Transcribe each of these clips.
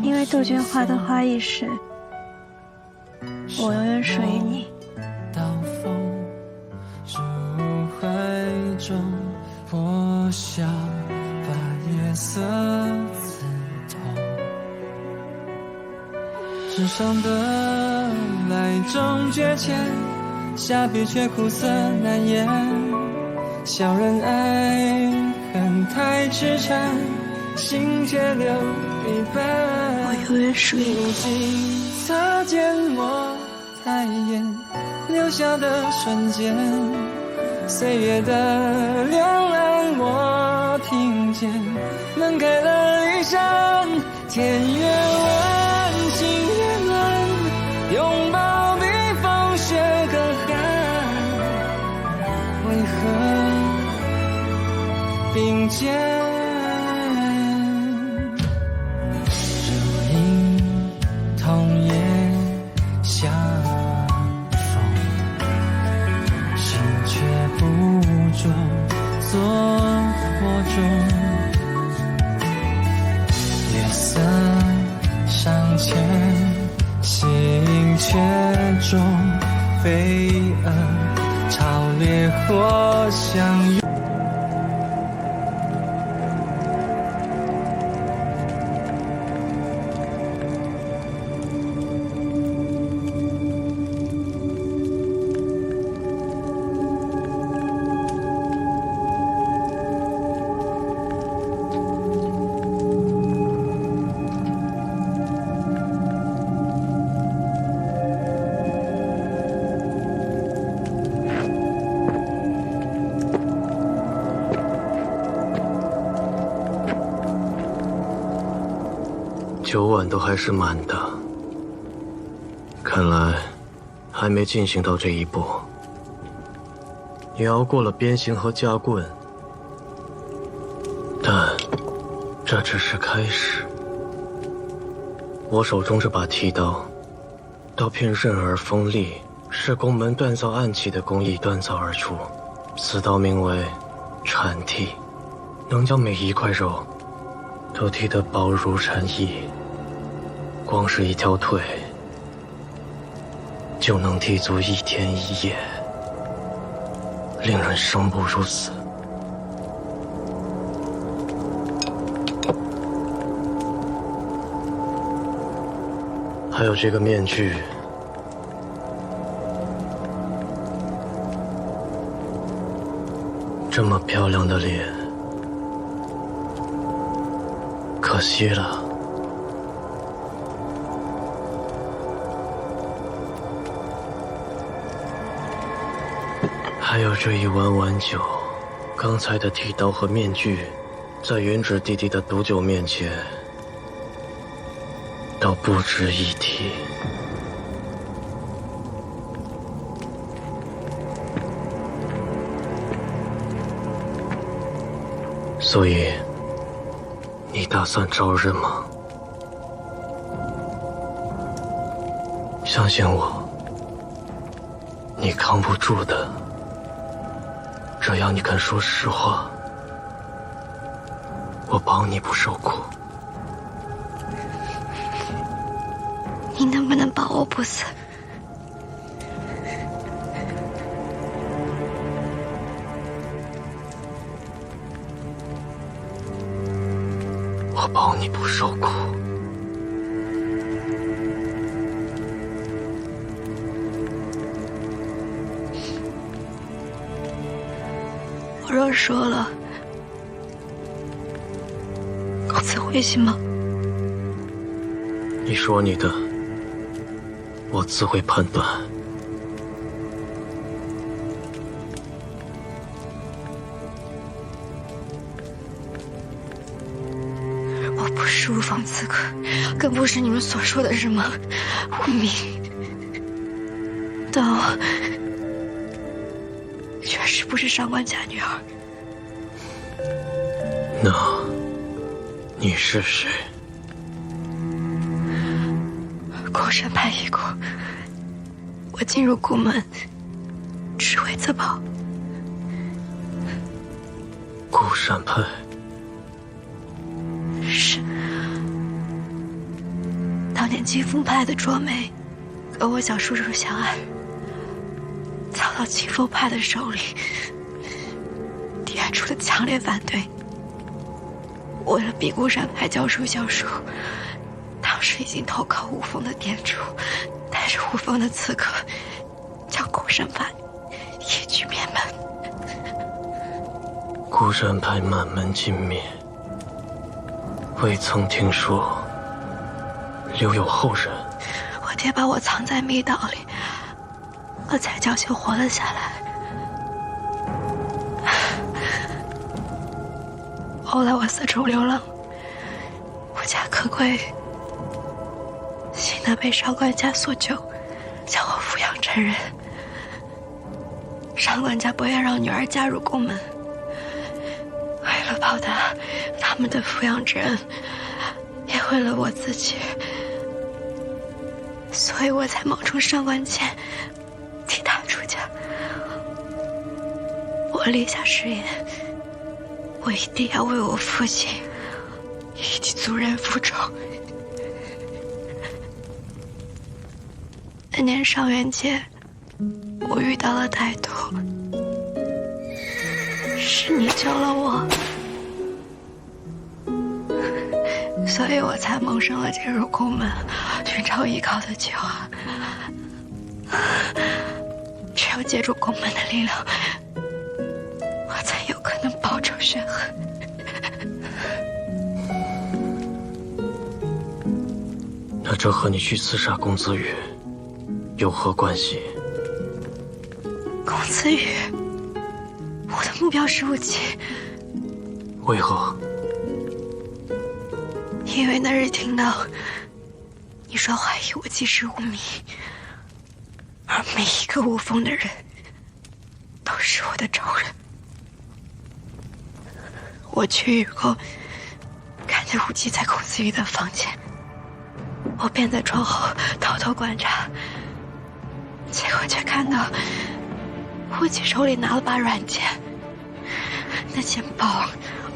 因为杜鹃花的花一世，我永远属于你。刀锋入怀中，破晓把夜色刺痛。世上的来终觉浅，下笔却苦涩难言。小人爱恨太痴缠，心却留一半。我永远属于你。擦肩我抬眼，留下的瞬间，岁月的两岸我听见。门开了一扇，天越晚，心越暖，拥抱比风雪更寒。为何并肩？如影同夜相逢，心却不着做火中。月色尚浅，心却重。飞蛾朝烈火相拥。酒碗都还是满的，看来还没进行到这一步。你熬过了鞭刑和夹棍，但这只是开始。我手中这把剃刀，刀片刃而锋利，是宫门锻造暗器的工艺锻造而出。此刀名为蝉剃，能将每一块肉都剃得薄如蝉翼。光是一条腿，就能剃足1天1夜，令人生不如死。还有这个面具，这么漂亮的脸，可惜了。还有这一碗碗酒，刚才的剃刀和面具，在原址弟弟的毒酒面前，都不值一提。所以，你打算招认吗？相信我，你扛不住的。只要你肯说实话，我保你不受苦。你能不能保我不死？我保你不受苦。我若说了，公子会信吗？你说你的，我自会判断。我不是无坊刺客，更不是你们所说的什么无名刀，确实不是上官家女儿。那你是谁？孤山派一国，我进入宫门，只为自保。孤山派，疾风派的卓美和我小叔叔相爱，遭到疾风派的首领提出了强烈反对。为了逼孤山派教书教书，当时已经投靠吴峰的店主，但是吴峰的刺客将孤山派一举灭门。孤山派满门尽灭，未曾听说留有后人。我爹把我藏在密道里，我才侥幸活了下来。后来我四处流浪，无家可归，幸得被上官家所救，将我抚养成人。上官家不愿让女儿嫁入宫门，为了报答他们的抚养之恩，也为了我自己，所以我才冒充上官谦替他出家。我立下誓言，我一定要为我父亲以及族人复仇。那年上元节，我遇到了歹徒，是你救了我，所以我才萌生了进入宫门寻找依靠的计划。只有借助宫门的力量，我才有可能报仇雪恨。那这和你去刺杀公子羽有何关系？公子羽，我的目标是无忌。为何？因为那日听到你说怀疑无忌是无名，而每一个无锋的人都是我的仇人。我去雨宫，看见无忌在公子羽的房间，我便在窗后偷偷观察，结果却看到无忌手里拿了把软剑，那剑薄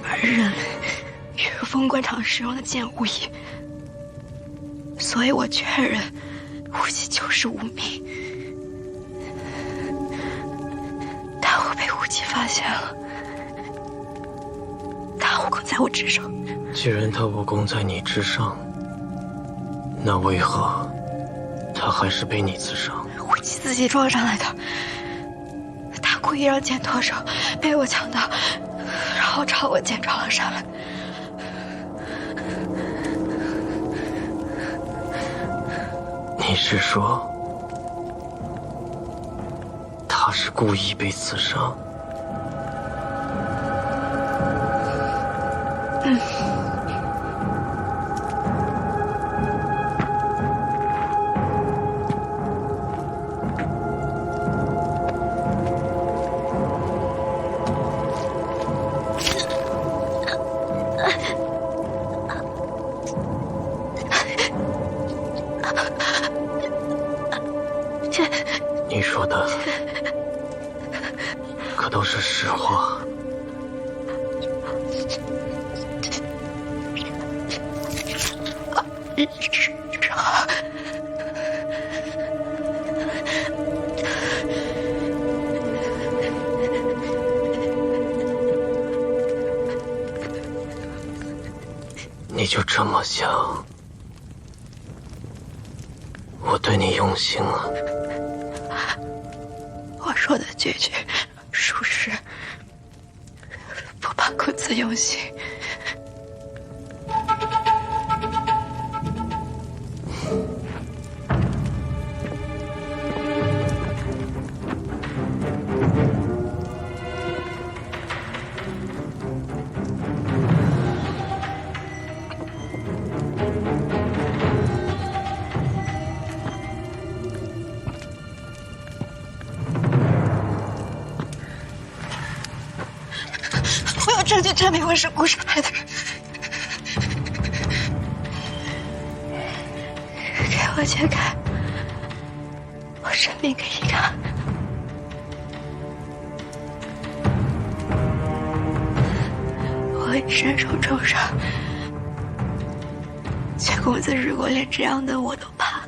而刃，与封官场使用的剑无异，所以我确认无忌就是无名。但我被无忌发现了，他武功在我之上。既然他武功在你之上，那为何他还是被你刺伤？无忌自己撞上来的，他故意让剑脱手，被我抢到，然后朝我剑撞了上来。你是说他是故意被刺伤？你说的可都是实话？你就这么想？我对你用心了。我说的句句属实，不怕公子用心。我有证据证明我是孤山派的人，给我解开，我生命给你看。我已身受重伤，薛公子如果连这样的我都怕，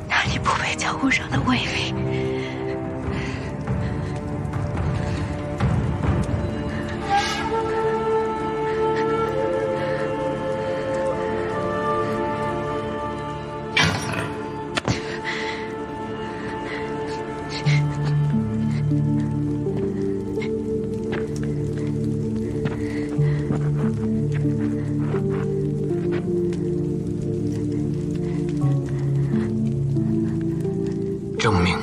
那你不配江湖上的威名。证明。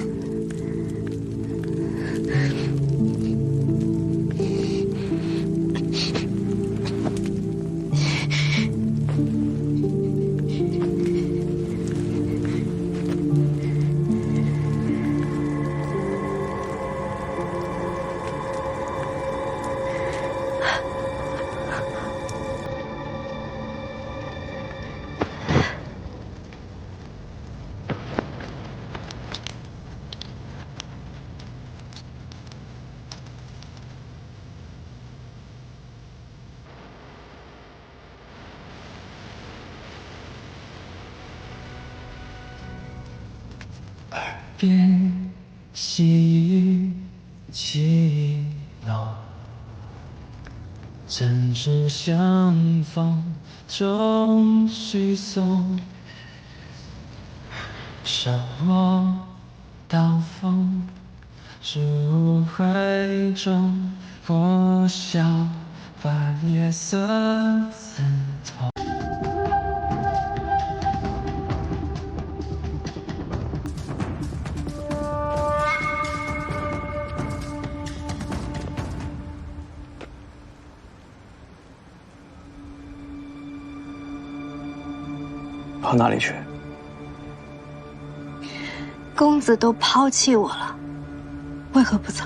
边细雨起落，针指相逢终须送。上我刀锋，入怀中，破晓把夜色刺痛。跑哪里去？公子都抛弃我了，为何不走？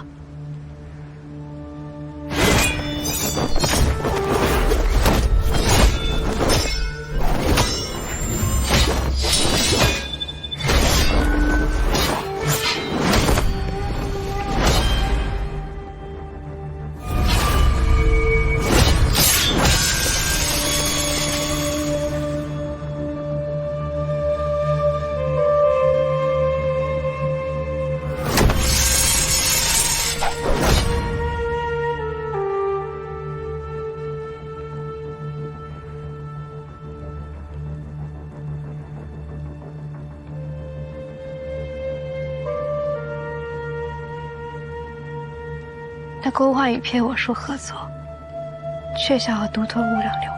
他勾画语骗我说合作，却想要独吞无量流火，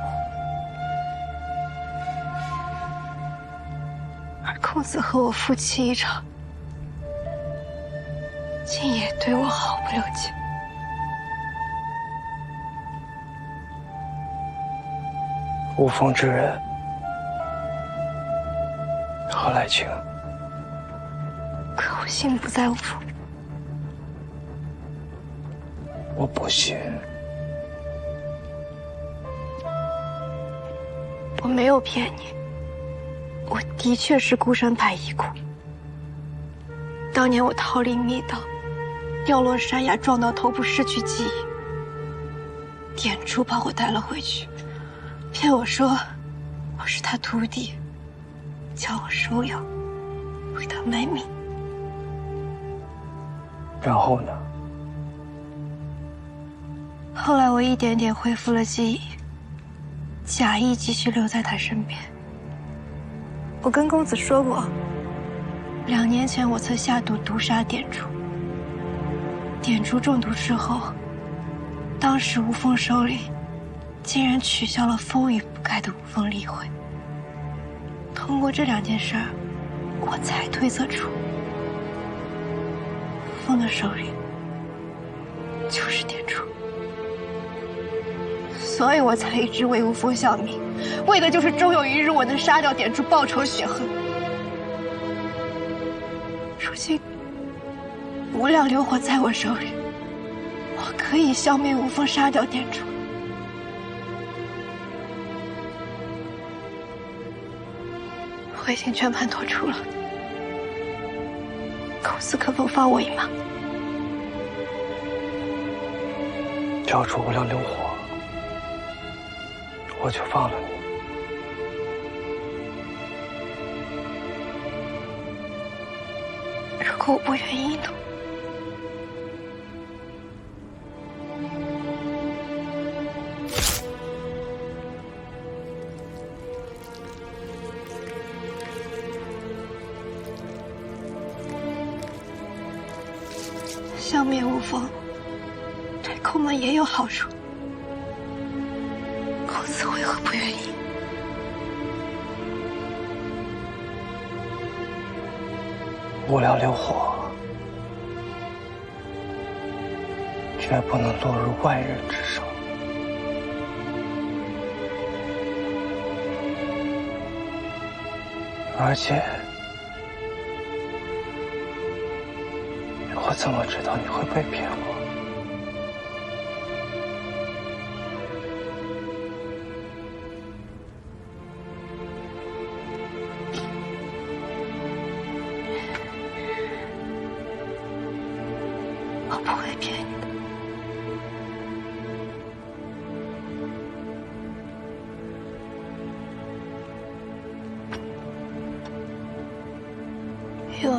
而公子和我夫妻一场，竟也对我毫不留情。无风之人，何来情？可我心不在无风。我不信。我没有骗你，我的确是孤山派遗骨。当年我逃离密道，掉落山崖，撞到头部，失去记忆。点珠把我带了回去，骗我说我是他徒弟，叫我收养，为他卖命。然后呢？后来我一点点恢复了记忆，假意继续留在他身边。我跟公子说过，2年前我曾下毒毒杀点珠，点珠中毒之后，当时无风手里竟然取消了风雨不改的无风例会。通过这2件事儿，我才推测出无风的手里就是点珠。所以我才一直为无风效命，为的就是终有一日我能杀掉点珠，报仇雪恨。如今无量流火在我手里，我可以消灭无风，杀掉点珠。我已经全盘托出了，公子可否放我一马？交出无量流火，我就放了你。果我不愿意呢？消灭无风，对空门也有好处。公子为何不愿意？无聊流火，绝不能落入外人之手。而且，我怎么知道你会被骗我？我不会骗你的。因为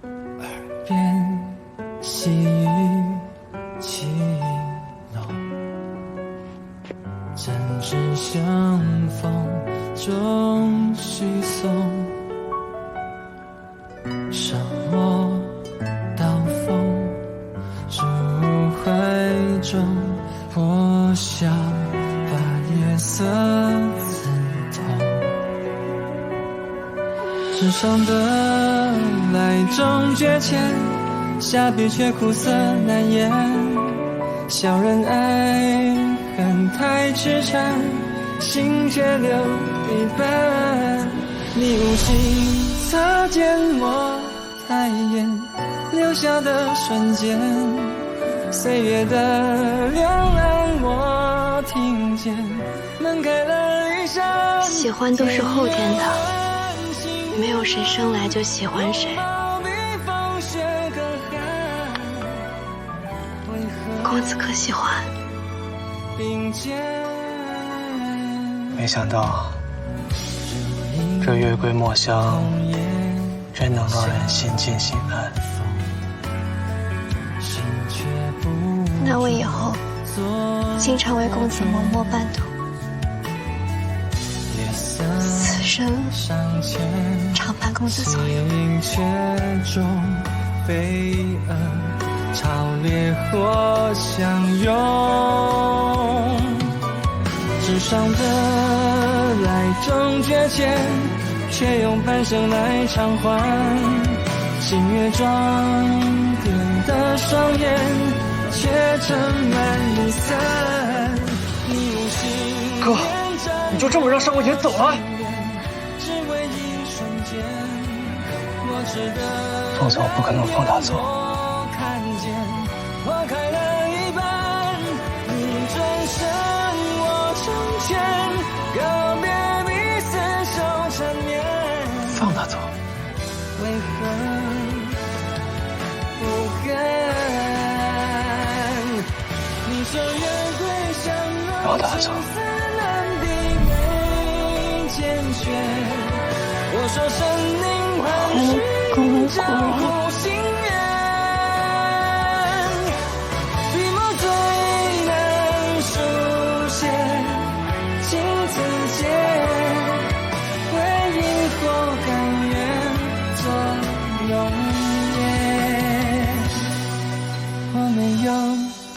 耳边细雨轻浓，针指相逢终须松。上我刀锋，入怀中，破晓把夜色刺痛。纸上的来终觉浅，下笔却苦涩难言。小人爱恨太痴缠，心却留一半。你无心擦肩我抬眼，留下的瞬间，岁月的两岸我听见。门开了一扇，喜欢都是后天的，没有谁生来就喜欢谁。公子可喜欢？没想到，这月桂墨香真能让人心静心安。那我以后经常为公子默默伴读，此生常伴公子左右。潮烈火相拥，纸上的来终觉浅，却用半生来偿还。星月装点的双眼，却盛满离散。你无心哥，你就这么让上官姐走了？只为一瞬间，我值得否则我不可能放他走。花开了一半，你转身我成全，告别彼此手缠绵。放他走。为何不肯？你说月桂香浓，让他走。难避没坚决。我说生宁换取这无心愿。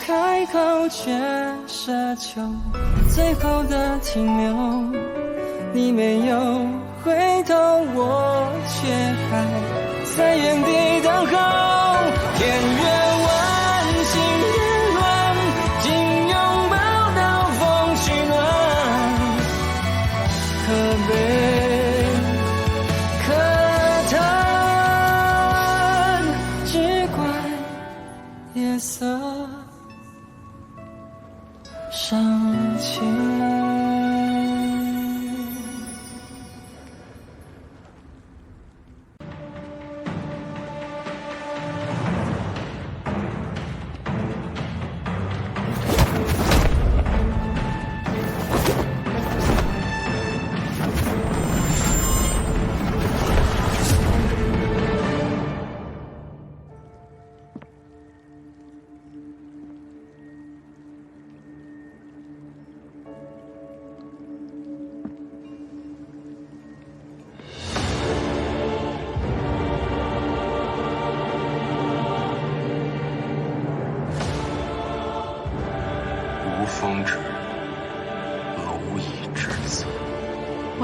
开口却奢求最后的停留，你没有回头，我却还在原地等候。天月弯，心日乱，紧拥抱到风取暖，可悲可叹，只怪夜色伤情。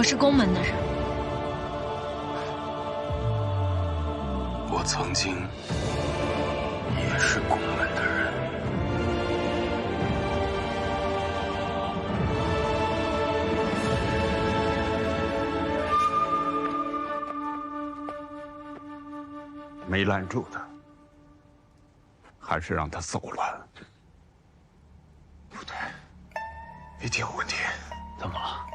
是宫门的人。我曾经也是宫门的人。没拦住他，还是让他走了。不对，一定有问题。怎么了？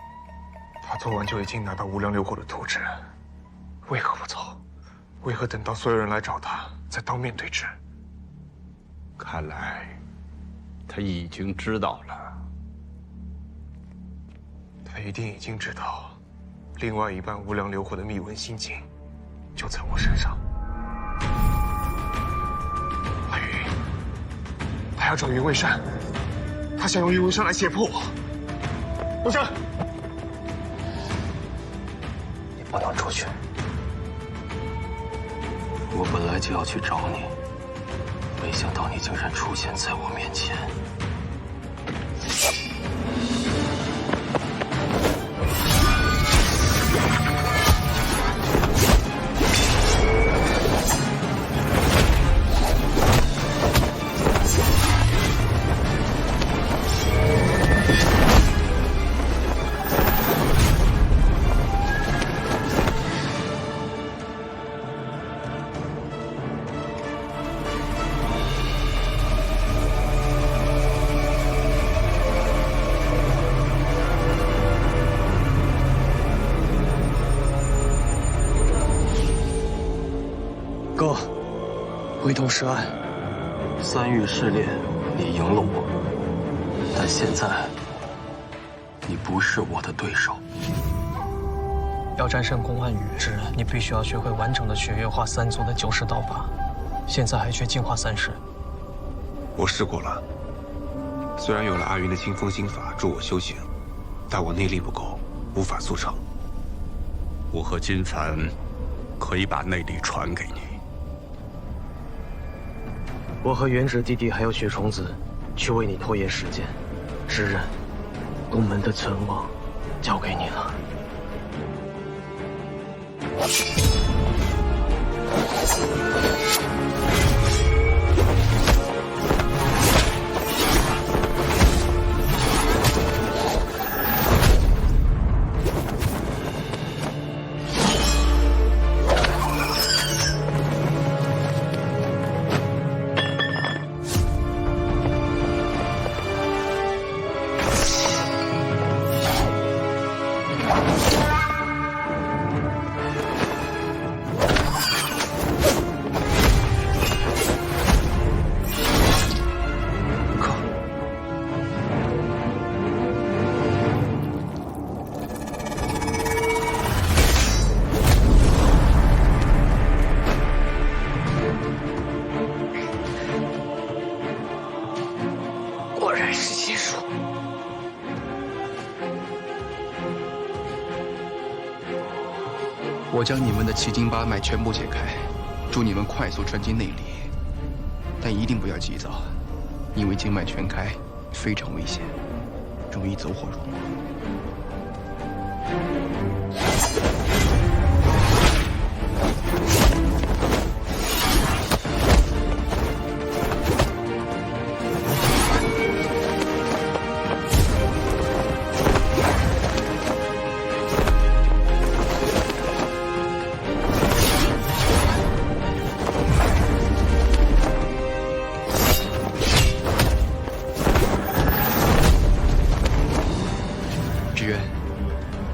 他昨晚就已经拿到无量流火的图纸，为何不走？为何等到所有人来找他，再当面对质？看来他已经知道了。他一定已经知道，另外一半无量流火的秘闻心经就在我身上。阿云，他要找云为山，他想用云为山来胁迫我。陆生，你不能出去。我本来就要去找你，没想到你竟然出现在我面前。哥，回头是岸。3域试炼，你赢了我，但现在你不是我的对手。要战胜公案羽之人，你必须要学会完整的血月化3族的9式刀法，现在还缺净化3式。我试过了，虽然有了阿云的清风心法助我修行，但我内力不够，无法速成。我和金凡可以把内力传给你。我和原始弟弟还有雪虫子，去为你拖延时间。之刃，宫门的存亡，交给你了。果然是金属。我将你们的七经八脉全部解开，助你们快速传进内力，但一定不要急躁，因为经脉全开非常危险，容易走火入魔。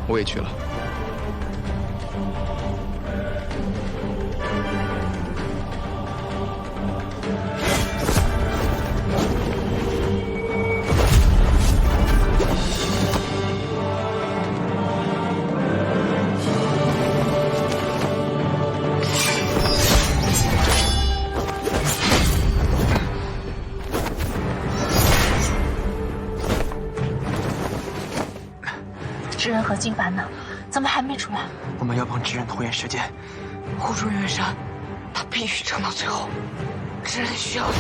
我也去了。知人和金凡呢？怎么还没出来？我们要帮知人拖延时间，护住云山，他必须撑到最后。知人需要他。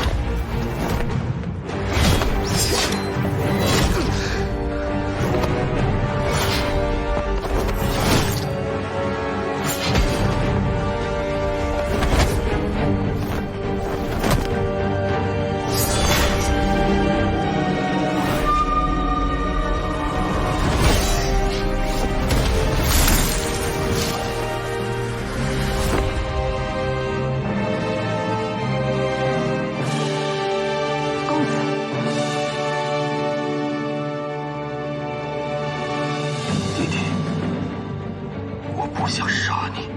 不想杀你。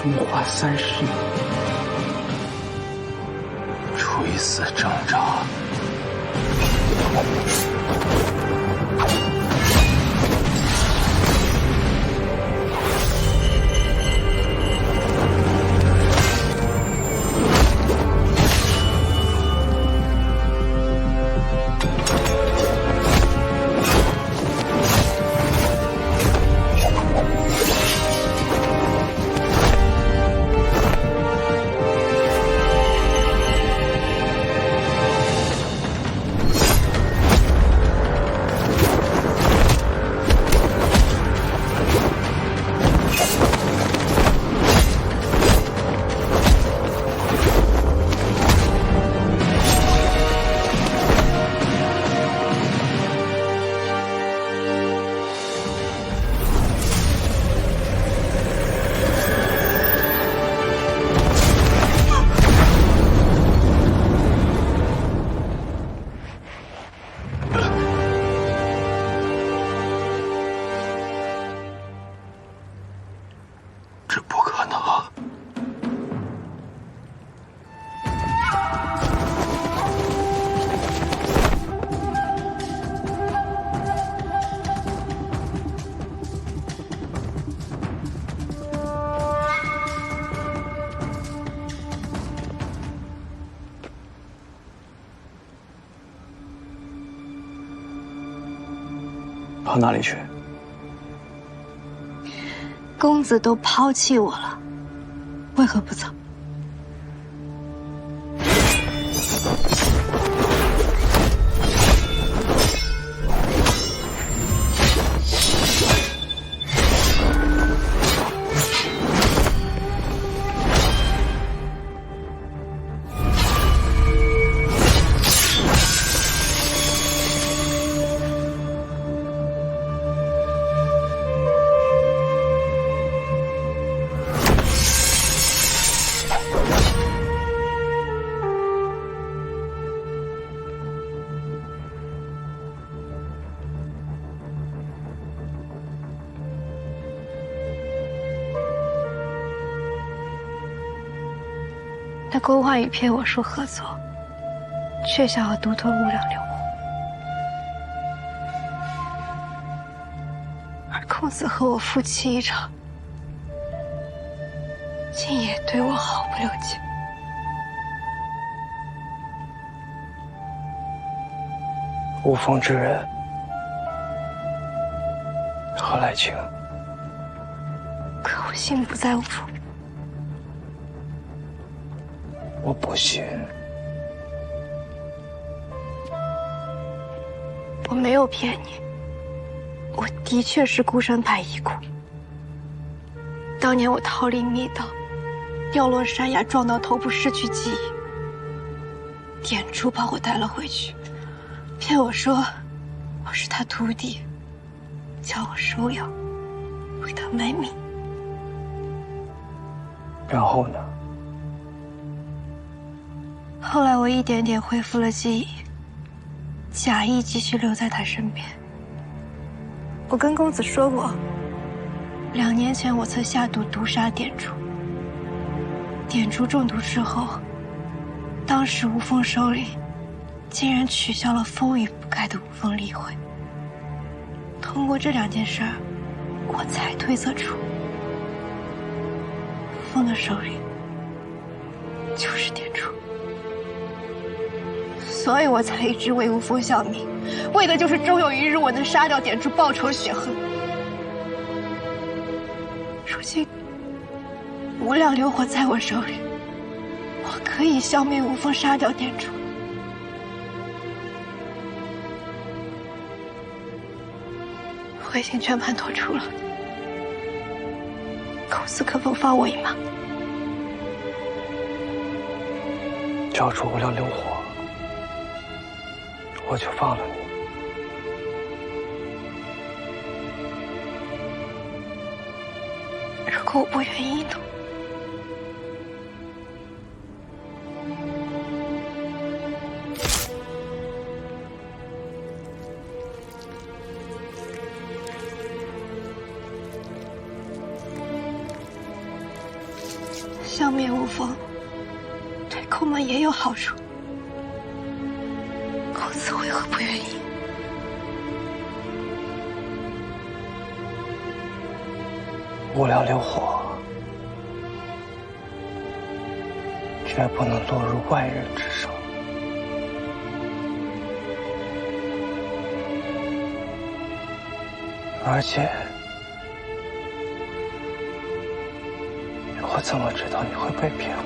风化30年，垂死挣扎。这不可能！跑哪里去？公子都抛弃我了，为何不走？那公欢宇骗我说合作，却想要独吞无量流火，而公子和我夫妻一场，竟也对我毫不留情。无风之人，何来情？可我心不在无风。我不信。我没有骗你，我的确是孤身派遗孤。当年我逃离密道，掉落山崖，撞到头部，失去记忆。点珠把我带了回去，骗我说我是他徒弟，叫我收养，为他卖命。然后呢？后来我一点点恢复了记忆，假意继续留在他身边。我跟公子说过，2年前我曾下毒毒杀点珠，点珠中毒之后，当时无风首领竟然取消了风雨不改的无风例会。通过这2件事儿，我才推测出无风的首领就是点珠。所以我才一直为无风效命，为的就是终有一日我能杀掉点珠，报仇雪恨。如今无量流火在我手里，我可以消灭无风，杀掉点珠。我已经全盘托出了，公子可否放我一马？交出无量流火，我就放了你。如果我不愿意呢？消灭无风，对空门也有好处。公子为何不愿意？无量流火，绝不能落入外人之手。而且，我怎么知道你会被骗我？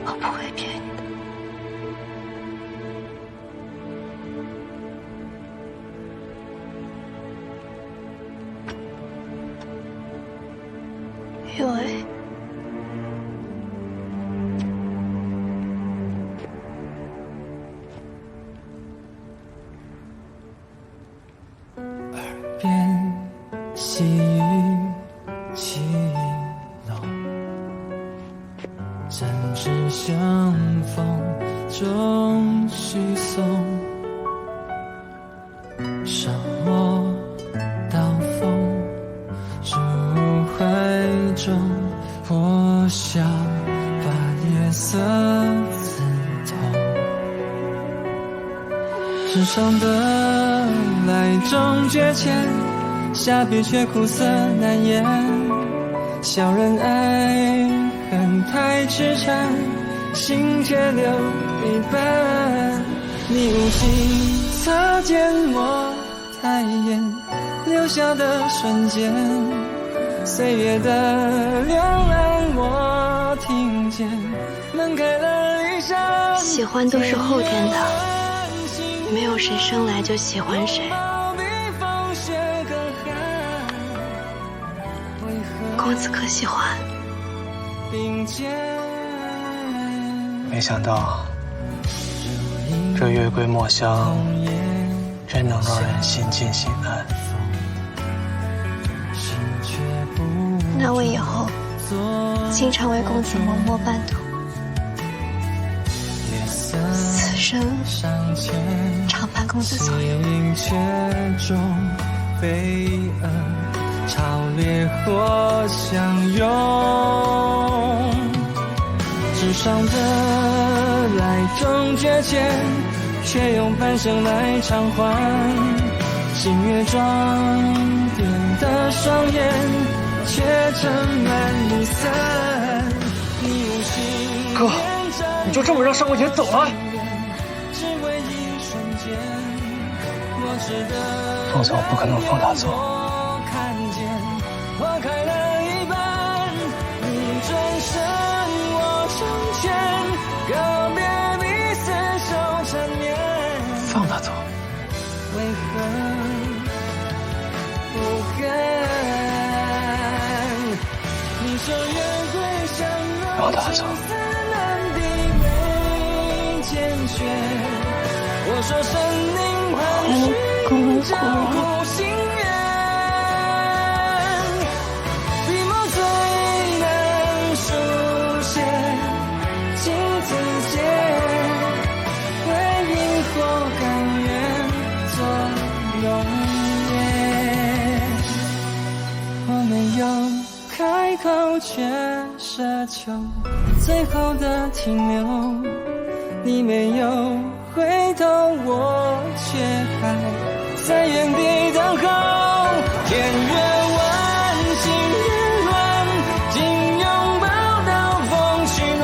我不会骗你的。因为耳边细雨轻浓，针指相逢终须松。上我刀锋，入怀中，破晓把夜色刺痛。纸上的来终觉浅，下笔却苦涩难言。小人爱恨太痴缠，心却留一半。你无心擦肩我抬眼，留下的瞬间，岁月的两岸我听见，门开了一扇。喜欢都是后天的，没有谁生来就喜欢谁。公子可喜欢？没想到，这月桂墨香真能让人心静心安。那我以后经常为公子默默伴读，此生常伴公子左右。潮烈火相拥，纸上的来终觉浅，却用半生来偿还。星月装点的双眼，却盛满离散。你无心哥，你就这么让上官姐走了？只为一瞬间，我值得。凤子，我不可能放他走。花开了一半，你转身我成全，告别彼此手缠绵。放他走。为何不肯？你说月桂香让他走。难避眉间雪。我说生灵换取江湖心愿。开口却奢求最后的停留，你没有回头，我却还在原地等候。天越弯，心越乱，紧拥抱到风取暖，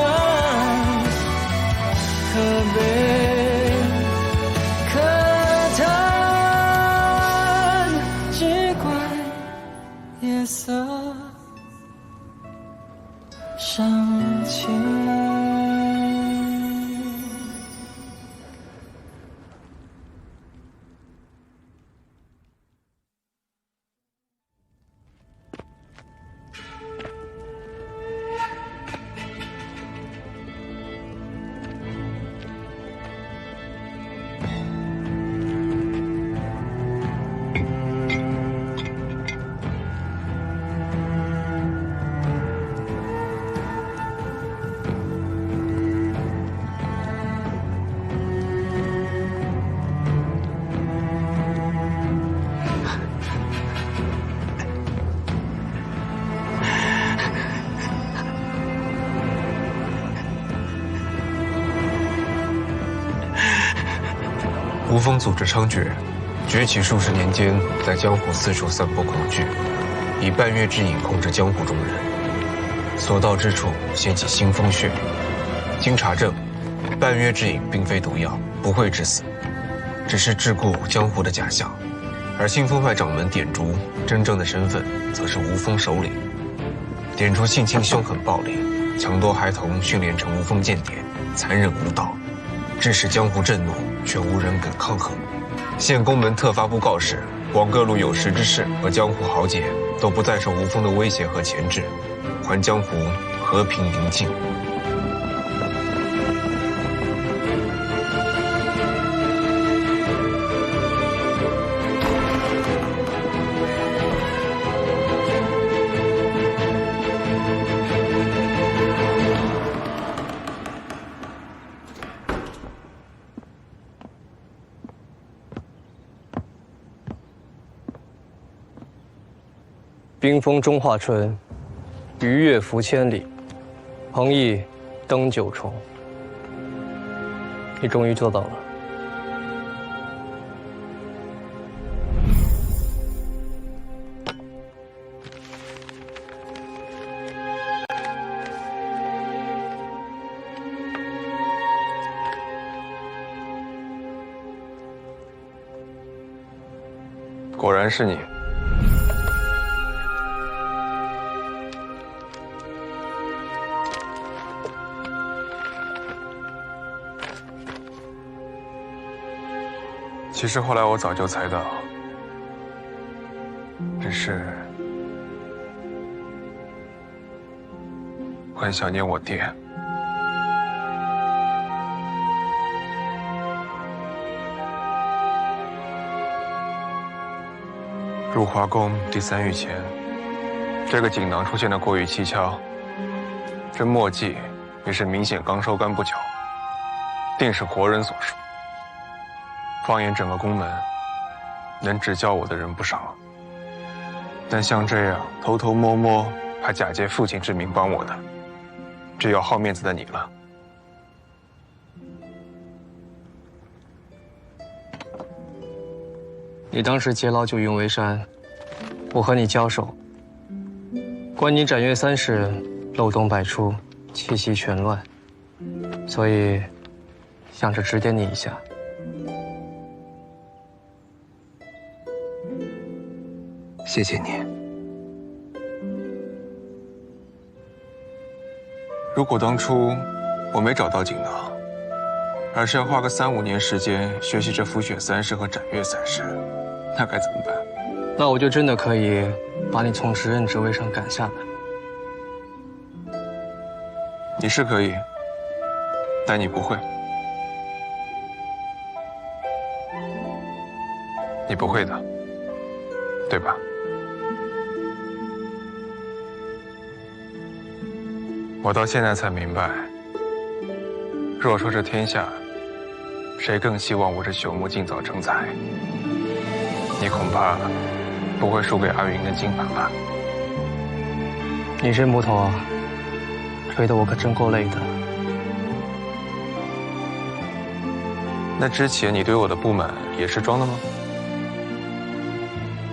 可悲可叹，只怪夜色尚浅。吴风组织猖獗，崛起数十年间，在江湖四处散播恐惧，以半月之影控制江湖中人。所到之处掀起腥风血雨。经查证，半月之影并非毒药，不会致死，只是桎梏江湖的假象。而清风派掌门点烛真正的身份，则是吴风首领。点烛性情凶狠暴力，抢夺孩童训练成无风间谍，残忍无道，致使江湖震怒，却无人敢抗衡。现宫门特发布告示，往各路有识之士和江湖豪杰都不再受吴风的威胁和钳制，还江湖和平宁静。冰封中华春，鱼跃浮千里，鹏翼登九重。你终于做到了。果然是你。其实后来我早就猜到，只是很想念我爹。入华宫第3狱前，这个锦囊出现的过于蹊跷，这墨迹也是明显刚收干不久，定是活人所述。放眼整个宫门，能指教我的人不少，但像这样偷偷摸摸还假借父亲之名帮我的，只有好面子的你了。你当时劫牢九云围山，我和你交手，观你斩月3时，漏洞百出，气息全乱，所以想着指点你一下。谢谢你。如果当初我没找到锦囊，而是要花个3、5年时间学习这浮雪3式和斩月3式，那该怎么办？那我就真的可以把你从执刃职位上赶下来。你是可以，但你不会。你不会的，对吧？我到现在才明白，若说这天下，谁更希望我这朽木尽早成才，你恐怕不会输给阿云跟金凡吧？你这木头啊，锤得我可真够累的。那之前你对我的不满也是装的吗？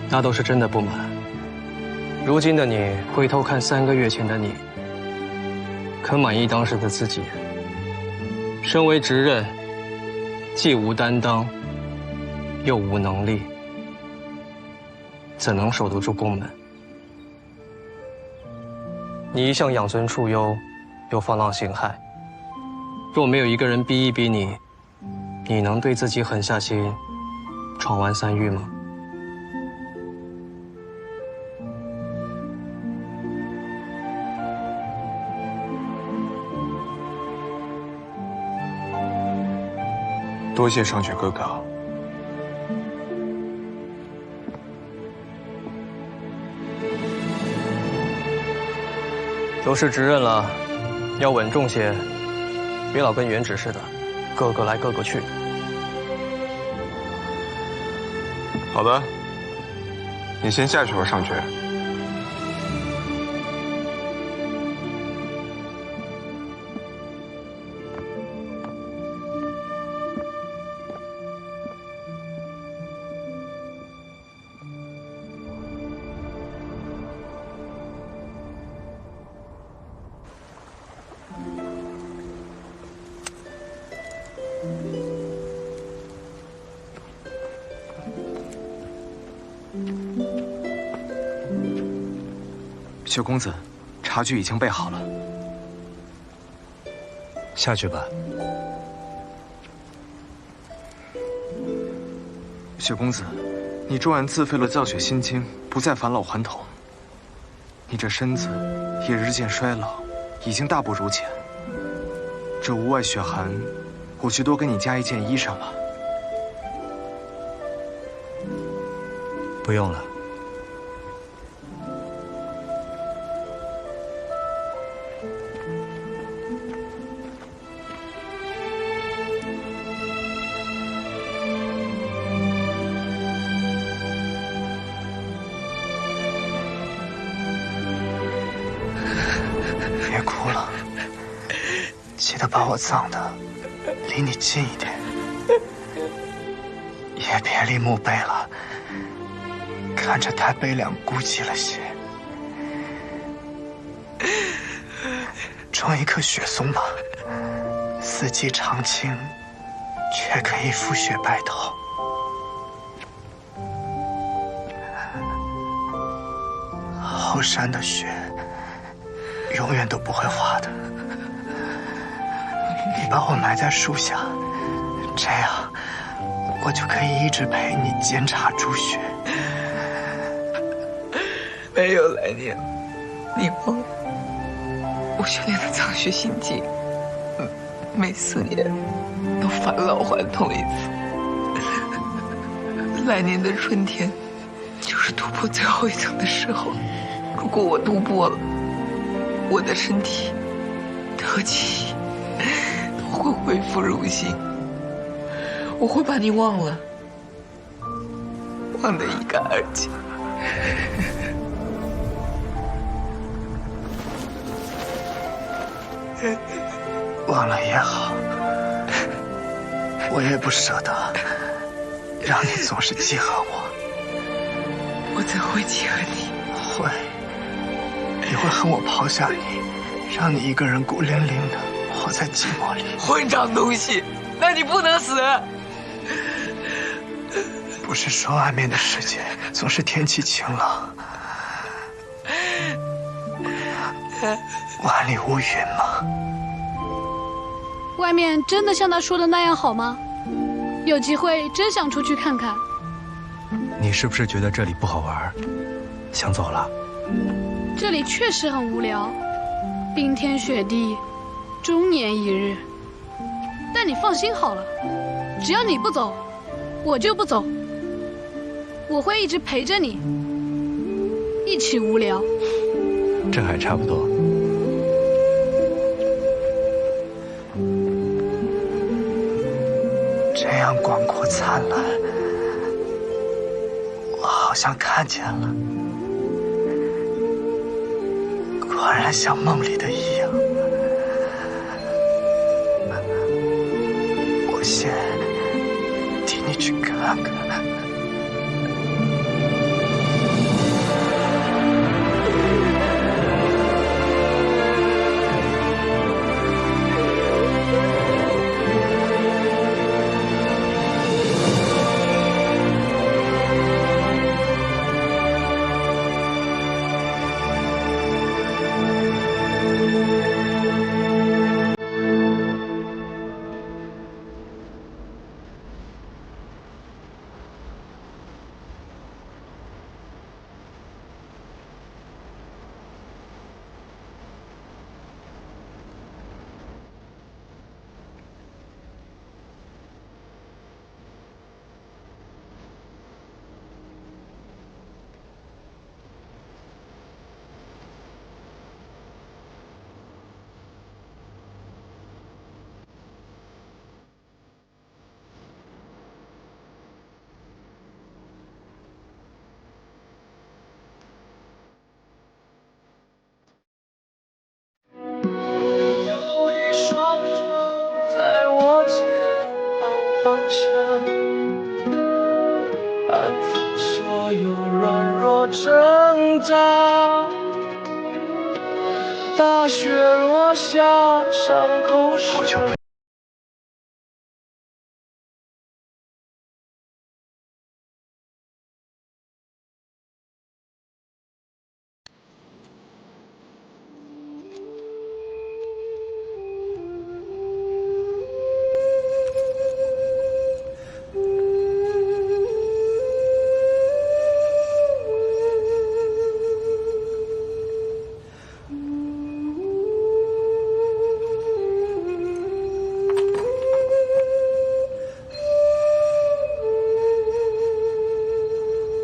那都是真的不满。如今的你，回头看3个月前的你，可满意当时的自己？身为执刃，既无担当，又无能力，怎能守得住宫门？你一向养尊处优，又放浪形骸，若没有一个人逼一逼你，你能对自己狠下心，闯完3狱吗？多谢上雪哥哥。都是执刃了，要稳重些，别老跟原职似的，个个来个个去。好的，你先下去吧，上爵。雪公子，茶具已经备好了，下去吧。雪公子，你终然自废了教学心经，不再返老还童。你这身子也日渐衰老，已经大不如前。这屋外雪寒，我去多给你加一件衣裳吧。不用了。别哭了，记得把我葬的离你近一点，也别离墓碑了，看着太悲凉，孤寂了些。种一棵雪松吧，四季常青，却可以覆雪白头。后山的雪永远都不会化的。你把我埋在树下，这样我就可以一直陪你煎茶煮雪。没有来年，你忘了我修炼的藏血心经，每4年都返老还童一次。来年的春天就是突破最后一层的时候，如果我突破了，我的身体和记忆都会恢复如新，我会把你忘了，忘得一干二净。忘了也好，我也不舍得让你总是记恨我。我怎会记恨你？会，你会恨我抛下你，让你一个人孤零零的活在寂寞里。混账东西！那你不能死！不是说外面的世界总是天气晴朗，万里无云吗？外面真的像他说的那样好吗？有机会真想出去看看。你是不是觉得这里不好玩，想走了？这里确实很无聊，冰天雪地，终年一日。但你放心好了，只要你不走，我就不走。我会一直陪着你，一起无聊。这还差不多。这样广阔灿烂，我好像看见了，果然像梦里的一样。我先替你去看看。挣扎，大雪落下，伤口是。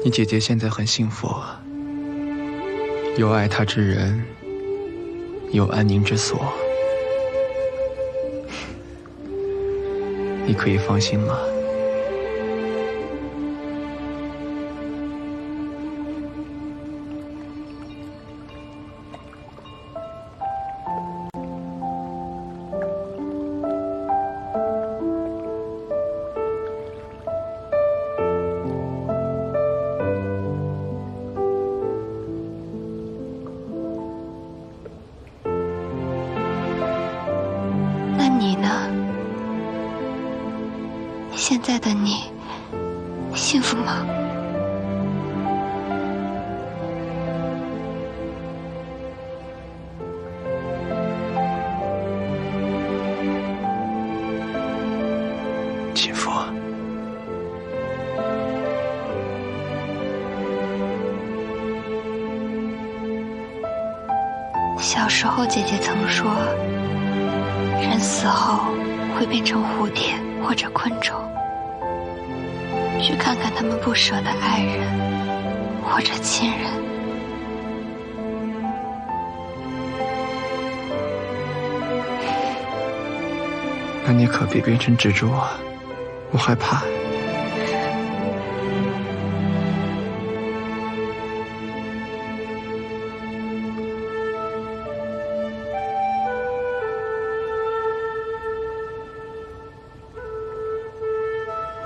你姐姐现在很幸福，有爱她之人，有安宁之所，你可以放心了。那你呢？现在的你幸福吗？幸福。小时候，姐姐曾说，人死后会变成蝴蝶或者昆虫，去看看他们不舍的爱人或者亲人。那你可别变成蜘蛛啊，我害怕。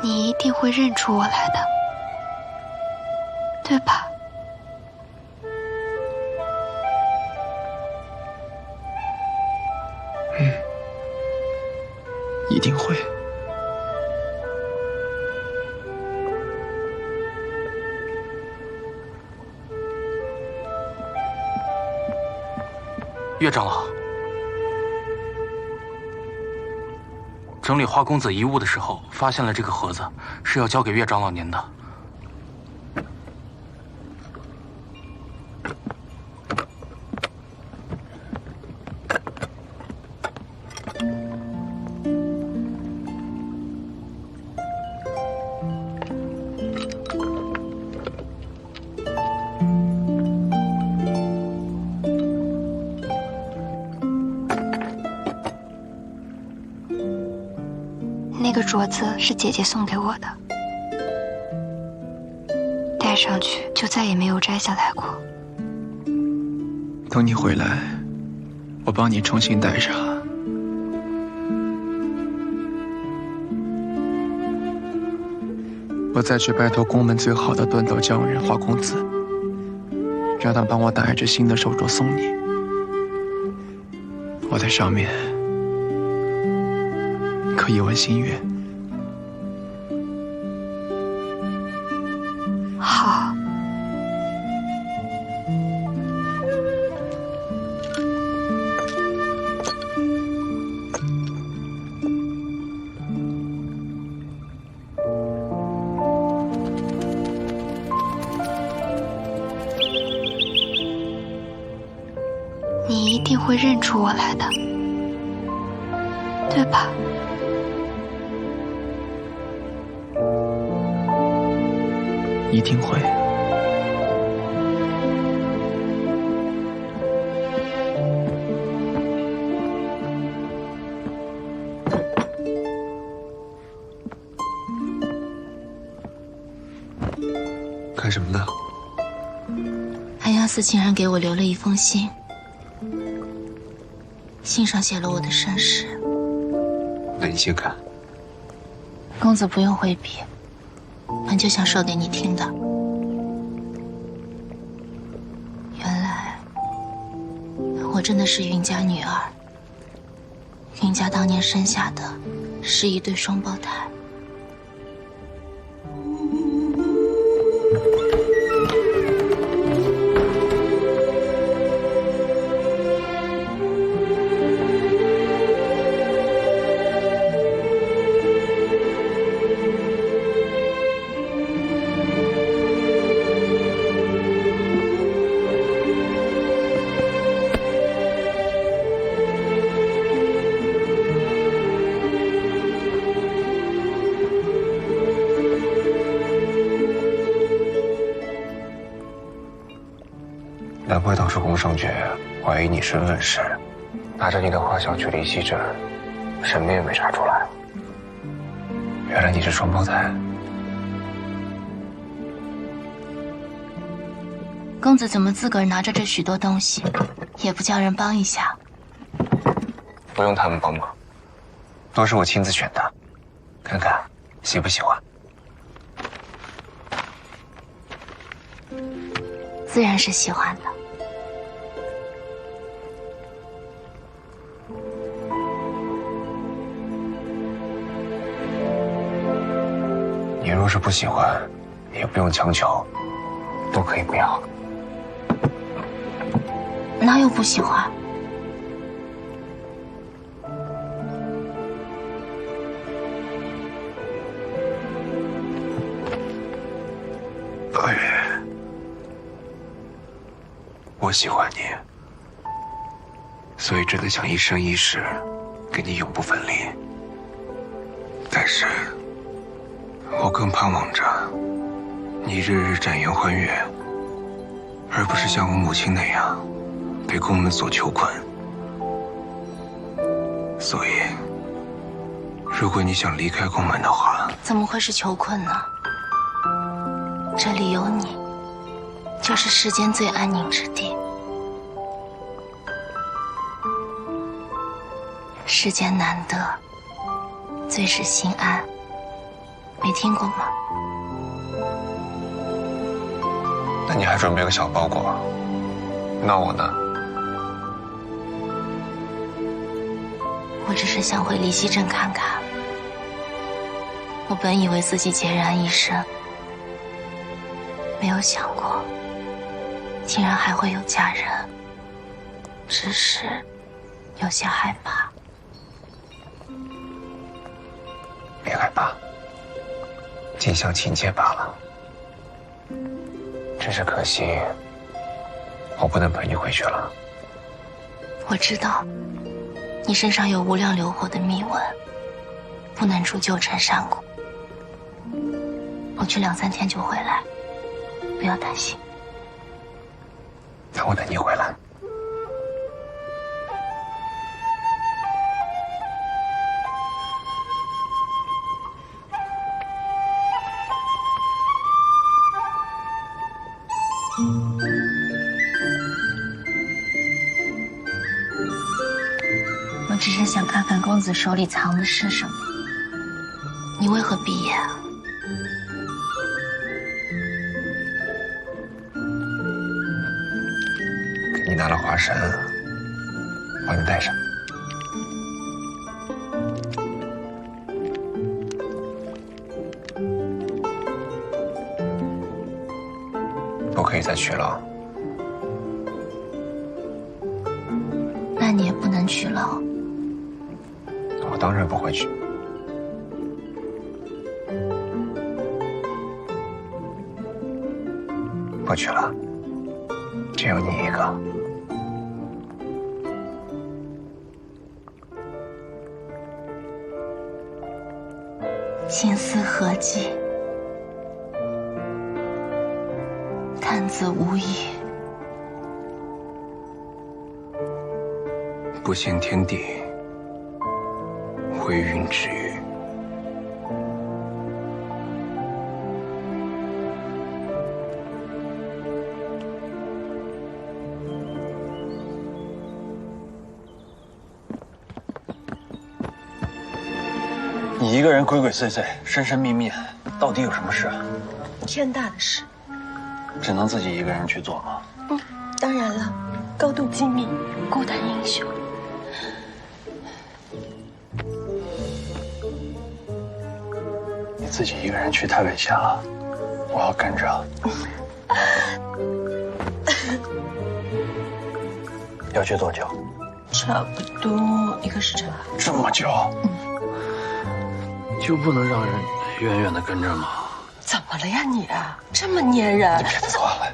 你一定会认出我来的，对吧？一定会。岳长老，整理花公子遗物的时候，发现了这个盒子，是要交给岳长老您的。那个镯子是姐姐送给我的，戴上去就再也没有摘下来过。等你回来，我帮你重新戴上。我再去拜托宫门最好的锻斗匠人花公子，让他帮我打一只新的手镯送你。我在上面可以问心愿。好。你一定会认出我来的，对吧？一定会。干什么呢？安阳寺竟然给我留了一封信，信上写了我的身世。那你先看。公子不用回避，本就想说给你听的。原来我真的是云家女儿。云家当年生下的是一对双胞胎。难怪当初宫尚爵怀疑你身份时，拿着你的画像去离溪镇，什么也没查出来。原来你是双胞胎。公子怎么自个儿拿着这许多东西，也不叫人帮一下？不用他们帮忙，都是我亲自选的，看看喜不喜欢。自然是喜欢的。你若是不喜欢，也不用强求，都可以不要。哪有不喜欢？八月，我喜欢你，所以真的想一生一世跟你永不分离。但是，我更盼望着你日日展颜欢悦，而不是像我母亲那样被宫门所囚困。所以，如果你想离开宫门的话，怎么会是囚困呢？这里有你，就是世间最安宁之地。世间难得，最是心安。没听过吗？那你还准备个小包裹？那我呢？我只是想回离溪镇看看。我本以为自己孑然一身，没有想过，竟然还会有家人。只是有些害怕。别害怕，近乡情怯罢了。只是可惜，我不能陪你回去了。我知道，你身上有无量流火的秘文，不能出旧城山谷。我去2、3天就回来，不要担心。那我等你回来。我只是想看看公子手里藏的是什么。你为何闭眼？给你拿了花绳，帮你戴上。不可以再去了。那你也不能去了。我当然不会去。不去了，只有你一个。心思何寄？探子无益。不羡天地，回云之羽。你一个人鬼鬼祟祟、神神秘秘，到底有什么事啊？天大的事，只能自己一个人去做吗？当然了，高度机密，孤胆英雄。你自己一个人去太危险了，我要跟着。要去多久？差不多1个时辰。这么久？就不能让人远远的跟着吗？怎么了呀你啊？这么粘人！你别再说话了。